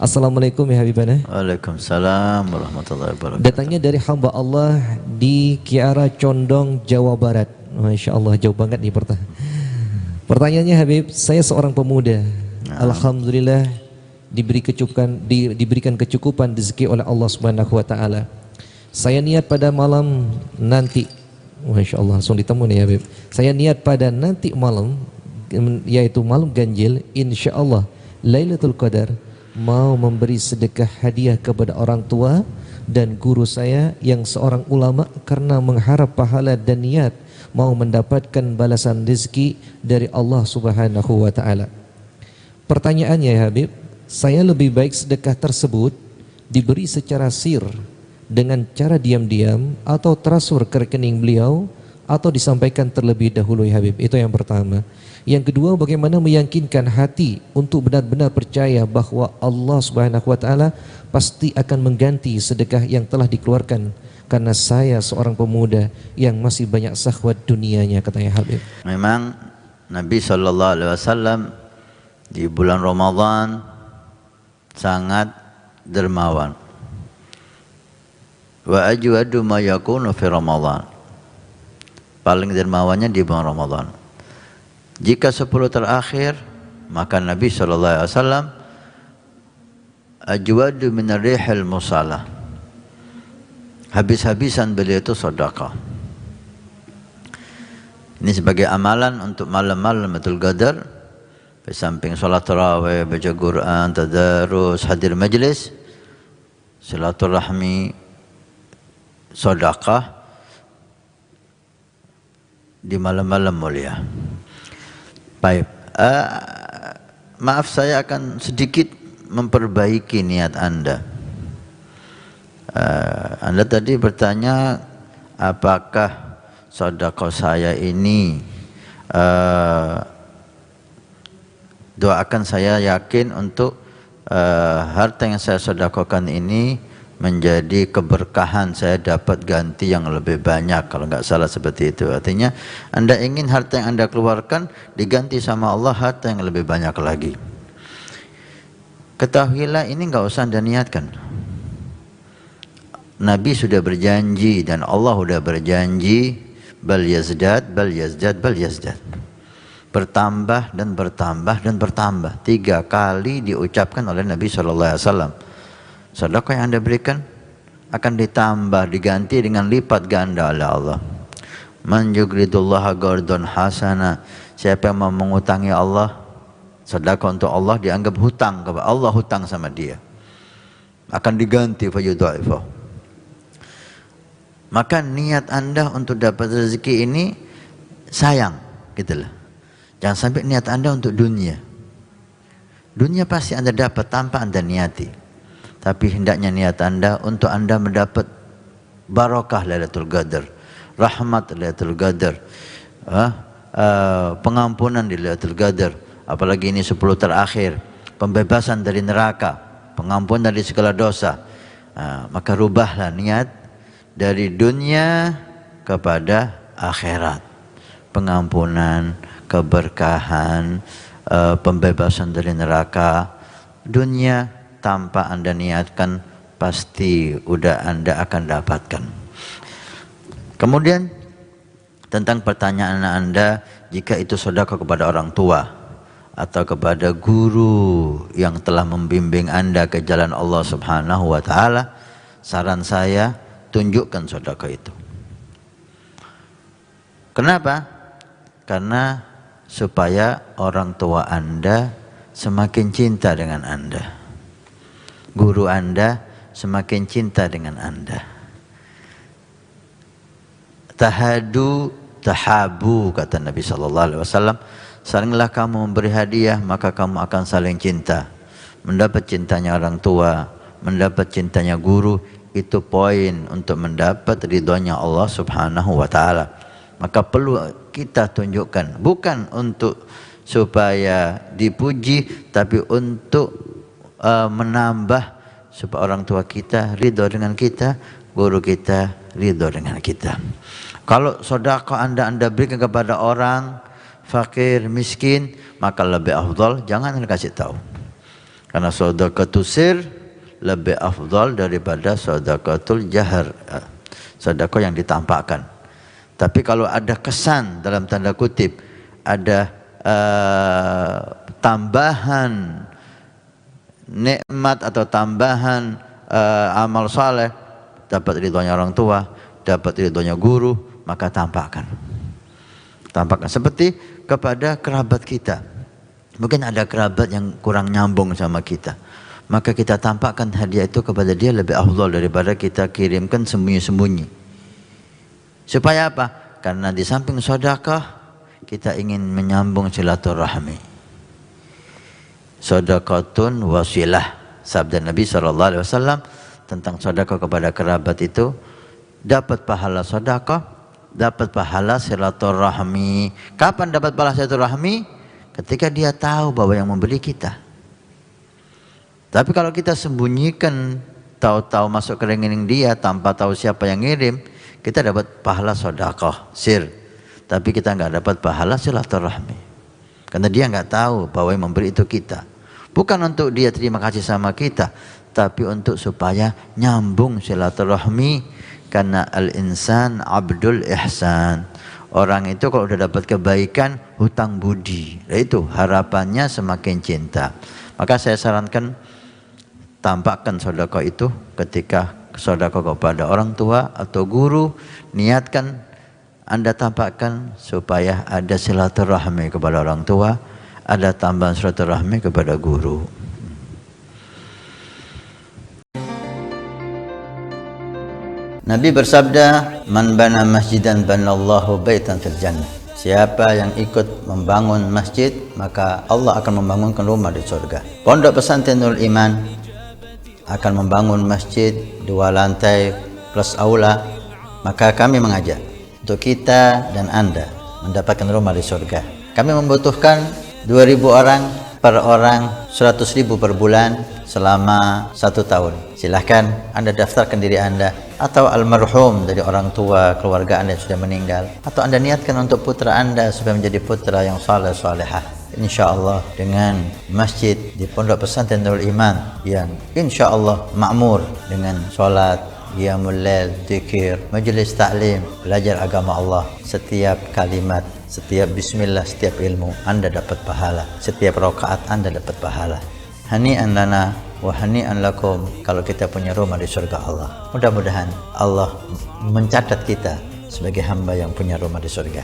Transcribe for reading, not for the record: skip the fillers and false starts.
Assalamualaikum ya Habibana. Waalaikumsalam warahmatullahi wabarakatuh. Datangnya dari hamba Allah di Kiara Condong, Jawa Barat. Masya Allah, jauh banget nih pertanyaannya Habib. Saya seorang pemuda, alhamdulillah diberikan kecukupan rezeki oleh Allah Subhanahu wa taala. Saya niat pada malam nanti, Masya Allah, langsung ditemu nih Habib. Saya niat pada nanti malam, yaitu malam ganjil, insya Allah Lailatul Qadar, mau memberi sedekah hadiah kepada orang tua dan guru saya yang seorang ulama karena mengharap pahala dan niat mau mendapatkan balasan rezeki dari Allah Subhanahu wa taala. Pertanyaannya ya Habib, saya lebih baik sedekah tersebut diberi secara sir dengan cara diam-diam atau transfer ke rekening beliau atau disampaikan terlebih dahulu ya Habib? Itu yang pertama. Yang kedua, bagaimana meyakinkan hati untuk benar-benar percaya bahwa Allah Subhanahu wa taala pasti akan mengganti sedekah yang telah dikeluarkan, karena saya seorang pemuda yang masih banyak syahwat dunianya, katanya Habib. Memang Nabi SAW di bulan Ramadan sangat dermawan. Wa ajwadu ma yakunu fi Ramadan. Paling dermawannya di bulan Ramadan. Jika 10 terakhir, maka Nabi SAW ajwadu min rihil musalah. Habis-habisan beliau itu sedekah. Ini sebagai amalan untuk malam-malam Lailatul Qadar. Di samping salat tarawih, baca Quran, tadarus, hadir majlis, silaturahmi, sedekah di malam-malam mulia. Baik, maaf saya akan sedikit memperbaiki niat Anda. Anda tadi bertanya apakah sedekah saya ini doakan saya yakin untuk harta yang saya sedekahkan ini menjadi keberkahan, saya dapat ganti yang lebih banyak, kalau nggak salah seperti itu. Artinya Anda ingin harta yang Anda keluarkan diganti sama Allah harta yang lebih banyak lagi. Ketahuilah ini nggak usah Anda niatkan. Nabi sudah berjanji dan Allah sudah berjanji, bal yazdad, bal yazdad, bal yazdad. Bertambah dan bertambah dan bertambah. 3 kali diucapkan oleh Nabi SAW. Sedekah yang Anda berikan akan ditambah, diganti dengan lipat ganda oleh Allah. Man yugridullaha qardun hasana. Siapa yang mau mengutangi Allah, sedekah untuk Allah dianggap hutang kepada Allah, hutang sama dia, akan diganti fayudha'ifu. Maka niat Anda untuk dapat rezeki ini sayang, gitulah. Jangan sampai niat Anda untuk dunia. Dunia pasti Anda dapat tanpa Anda niati. Tapi hendaknya niat Anda untuk Anda mendapat barakah Lailatul Qadar, rahmat Lailatul Qadar, pengampunan di Lailatul Qadar. Apalagi ini 10 terakhir, pembebasan dari neraka, pengampunan dari segala dosa. Maka rubahlah niat dari dunia kepada akhirat. Pengampunan, keberkahan, pembebasan dari neraka. Dunia tanpa Anda niatkan pasti udah Anda akan dapatkan. Kemudian tentang pertanyaan Anda, jika itu sedekah kepada orang tua atau kepada guru yang telah membimbing Anda ke jalan Allah Subhanahu wa taala, saran saya tunjukkan sedekah itu. Kenapa? Karena supaya orang tua Anda semakin cinta dengan Anda. Guru Anda semakin cinta dengan Anda. Tahadu tahabu, kata Nabi SAW. Salinglah kamu memberi hadiah, maka kamu akan saling cinta. Mendapat cintanya orang tua, mendapat cintanya guru, itu poin untuk mendapat ridhonya Allah Subhanahu wa taala. Maka perlu kita tunjukkan, bukan untuk supaya dipuji, tapi untuk menambah supaya orang tua kita ridho dengan kita, guru kita ridho dengan kita. Kalau sedekah Anda berikan kepada orang fakir, miskin, maka lebih afdal jangan Anda kasih tahu. Karena sedekahul sir lebih afdal daripada sedekahul jahar, sedekah yang ditampakkan. Tapi kalau ada kesan dalam tanda kutip, ada tambahan nikmat atau tambahan amal saleh, dapat ridhonya orang tua, dapat ridhonya guru, maka tampakkan. Tampakkan seperti kepada kerabat kita. Mungkin ada kerabat yang kurang nyambung sama kita, maka kita tampakkan hadiah itu kepada dia lebih afdal daripada kita kirimkan sembunyi-sembunyi. Supaya apa? Karena di samping sedekah kita ingin menyambung silaturahmi. Sedekatun wasilah, sabda Nabi SAW tentang sedekah kepada kerabat itu, dapat pahala sedekah, dapat pahala silaturahmi. Kapan dapat pahala silaturahmi? Ketika dia tahu bahwa yang memberi kita. Tapi kalau kita sembunyikan, tahu-tahu masuk ke rekening dia tanpa tahu siapa yang ngirim, kita dapat pahala sedekah sir, tapi kita nggak dapat pahala silaturahmi. Karena dia nggak tahu bahwa yang memberi itu kita. Bukan untuk dia terima kasih sama kita, tapi untuk supaya nyambung silaturahmi. Karena al-insan abdul ihsan. Orang itu kalau udah dapat kebaikan, hutang budi. Nah, itu harapannya semakin cinta. Maka saya sarankan tampakkan sedekah itu ketika sedekah kepada orang tua atau guru. Niatkan Anda tampakkan supaya ada silaturahmi kepada orang tua, ada tambahan silaturahmi kepada guru. Nabi bersabda, "Man bana masjidan banallahu baitan fil jannah." Siapa yang ikut membangun masjid, maka Allah akan membangunkan rumah di surga. Pondok Pesantren Nurul Iman akan membangun masjid 2 lantai plus aula. Maka kami mengajak untuk kita dan Anda mendapatkan rumah di surga. Kami membutuhkan 2.000 orang per orang, 100.000 per bulan selama 1 tahun. Silahkan Anda daftarkan diri Anda atau almarhum dari orang tua keluarga Anda yang sudah meninggal, atau Anda niatkan untuk putra Anda supaya menjadi putra yang saleh salehah. InsyaAllah dengan masjid di Pondok Pesantren Nurul Iman yang insyaAllah makmur dengan sholat, qiyamul lail, zikir, majelis taklim, belajar agama Allah. Setiap kalimat, setiap bismillah, setiap ilmu Anda dapat pahala. Setiap rakaat Anda dapat pahala. Hani'an lana wa hani'an lakum kalau kita punya rumah di surga Allah. Mudah-mudahan Allah mencatat kita sebagai hamba yang punya rumah di surga.